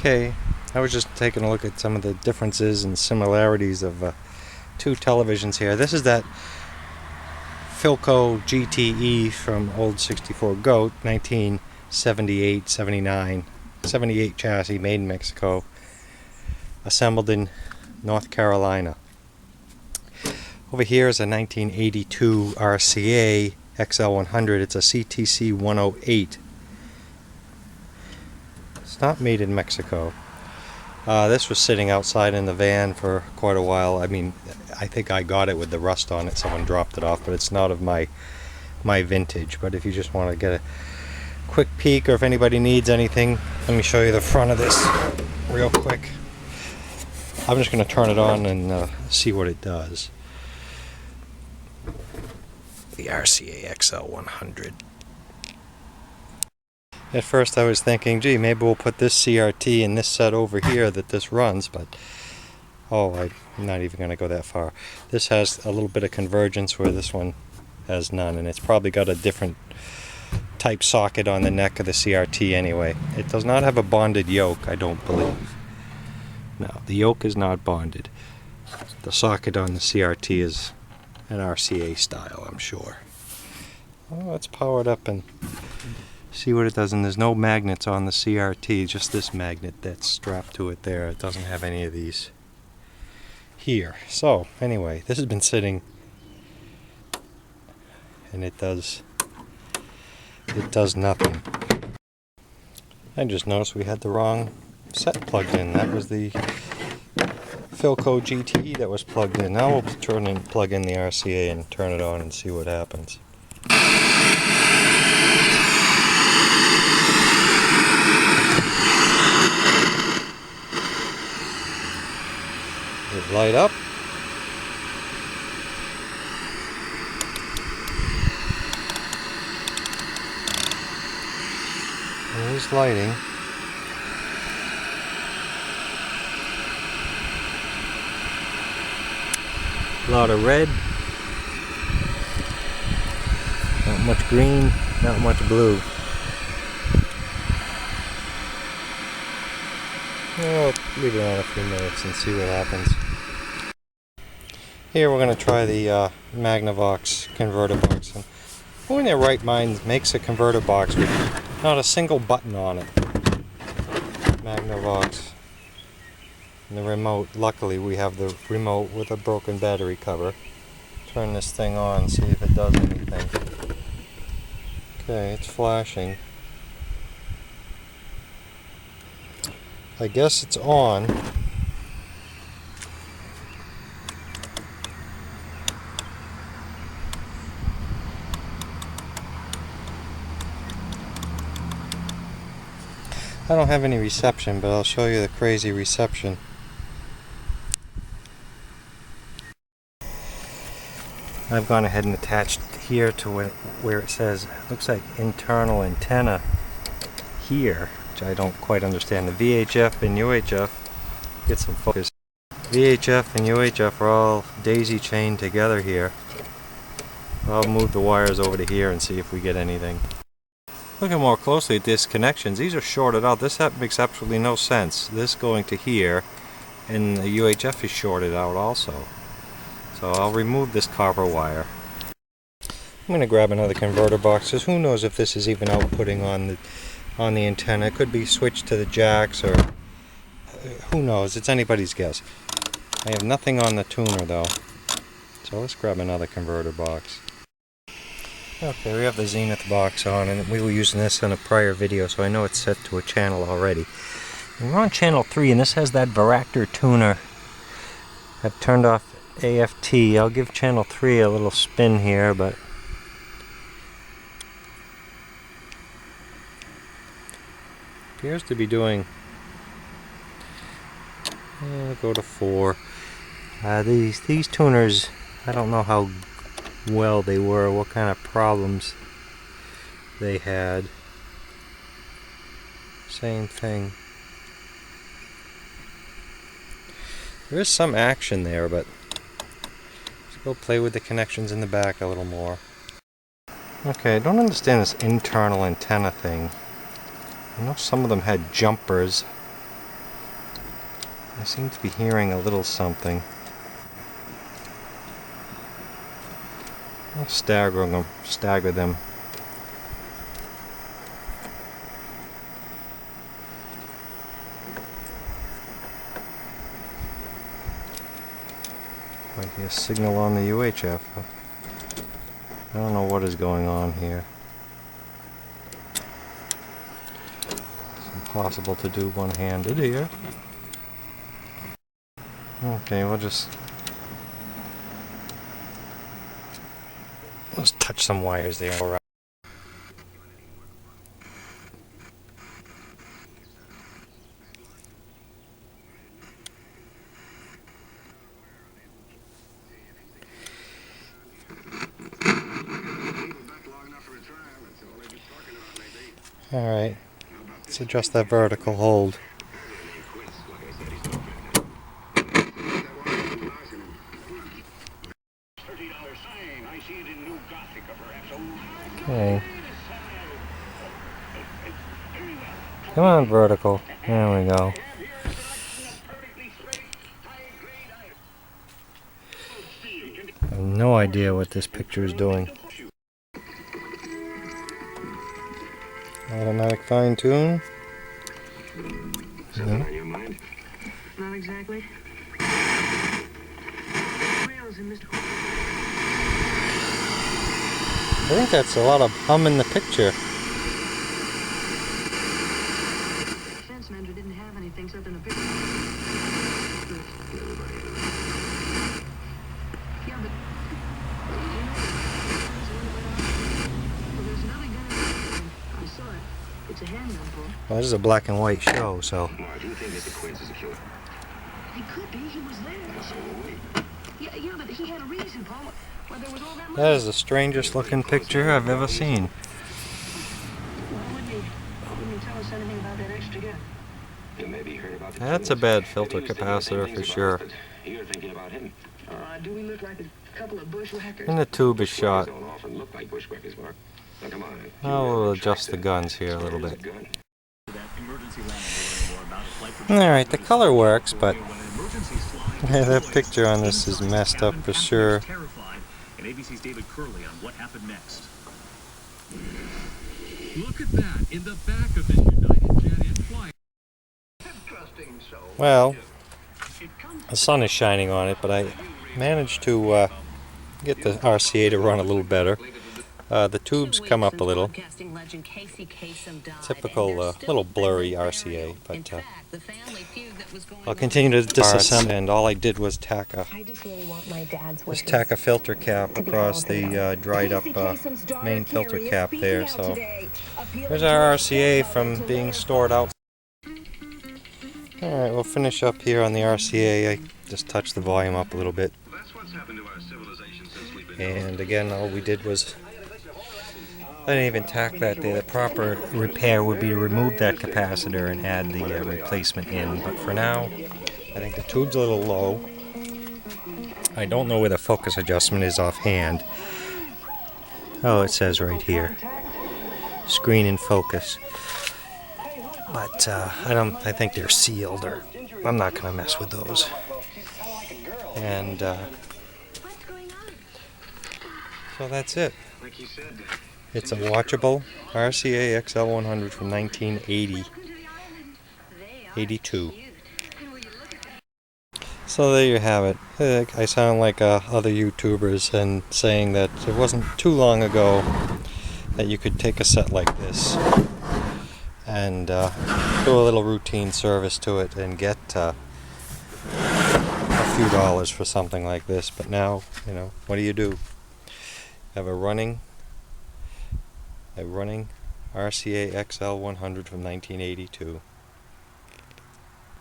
Okay, I was just taking a look at some of the differences and similarities of two televisions here. This is that Philco GTE from old 64 Goat, 1978, 79, 78 chassis, made in Mexico, assembled in North Carolina. Over here is a 1982 RCA XL100. It's a CTC-108. It's not made in Mexico. This was sitting outside in the van for quite a while. I mean, I think I got it with the rust on it. Someone dropped it off, but it's not of my vintage. But if you just want to get a quick peek, or if anybody needs anything, let me show you the front of this real quick. I'm just going to turn it on and see what it does. The RCA XL100. At first I was thinking, gee, maybe we'll put this CRT in this set over here that this runs, but I'm not even going to go that far. This has a little bit of convergence where this one has none, and it's probably got a different type socket on the neck of the CRT anyway. It does not have a bonded yoke, I don't believe. No, the yoke is not bonded. The socket on the CRT is an RCA style, I'm sure. Oh, let's power it up and see what it does. And there's no magnets on the CRT, just this magnet that's strapped to it there. It doesn't have any of these here. So anyway, this has been sitting, and it does nothing. I just noticed we had the wrong set plugged in. That was the Philco GTE that was plugged in. Now we'll plug in the RCA and turn it on and see what happens. Does it light up? It is lighting. A lot of red, not much green, not much blue. Well, leave it on a few minutes and see what happens. Here we're going to try the Magnavox converter box. And who in their right mind makes a converter box with not a single button on it? Magnavox. And the remote, luckily we have the remote with a broken battery cover. Turn this thing on, see if it does anything. Okay, it's flashing. I guess it's on. I don't have any reception, but I'll show you the crazy reception. I've gone ahead and attached here to where it says, looks like internal antenna here, which I don't quite understand. The VHF and UHF, get some focus. VHF and UHF are all daisy chained together here. I'll move the wires over to here and see if we get anything. Looking more closely at these connections, these are shorted out. This makes absolutely no sense. This going to here, and the UHF is shorted out also. So I'll remove this copper wire. I'm going to grab another converter box, because who knows if this is even outputting on the antenna. It could be switched to the jacks, or who knows. It's anybody's guess. I have nothing on the tuner though. So let's grab another converter box. Okay, we have the Zenith box on, and we were using this in a prior video, so I know it's set to a channel already. And we're on channel 3, and this has that Varactor tuner. I've turned off AFT. I'll give channel 3 a little spin here, but appears to be doing, go to 4. These tuners, I don't know how well they were, what kind of problems they had. Same thing. There is some action there, but let's go play with the connections in the back a little more. Okay, I don't understand this internal antenna thing. I know some of them had jumpers. I seem to be hearing a little something. I'll stagger them. I hear a signal on the UHF. I don't know what is going on here. It's impossible to do one-handed here. Okay, let's touch some wires there. All right. Alright, let's adjust that vertical hold. Okay. Come on, vertical. There we go. I have no idea what this picture is doing. Automatic fine tune. Something on your mind? Not exactly. I think that's a lot of hum in the picture. Fence manager didn't have anything except in the picture. Yeah, but there's another gun. I saw it. It's a handgun pull. Well, this is a black and white show, so. Why do you think Mr. Quince is a killer? He could be. He was there. So yeah, but he had a reason, Paul. Why there was all that money. That is the strangest looking picture I've ever seen. Why wouldn't he tell us anything about that extra gun? Yeah, maybe he heard about the That's a bad filter capacitor for sure. You're thinking about him. Do we look like a couple of bushwhackers? And the tube is shot. Don't often look like bushwhackers, Mark. Now, come on. I'll adjust the guns here a little bit. Alright, the color works, but that picture on this is messed up for sure. And ABC's David Curley on what happened next. Look at that in the back of this United Jet in flight. Well, the sun is shining on it, but I managed to get the RCA to run a little better. The tubes come up a little. Typical little blurry RCA, but I'll continue to disassemble. And all I did was tack a filter cap across the dried up main filter cap there. So there's our RCA from being stored out. Alright, we'll finish up here on the RCA. I just touched the volume up a little bit. And again, all we did was, I didn't even tack that there. The proper repair would be to remove that capacitor and add the replacement in. But for now, I think the tube's a little low. I don't know where the focus adjustment is offhand. Oh, it says right here. Screen and focus. But I think they're sealed, or I'm not going to mess with those. And so that's it. It's a watchable RCA XL100 from 1982. So there you have it. I sound like other YouTubers and saying that it wasn't too long ago that you could take a set like this and do a little routine service to it and get a few dollars for something like this. But now, you know, what do? Have a running RCA XL100 from 1982.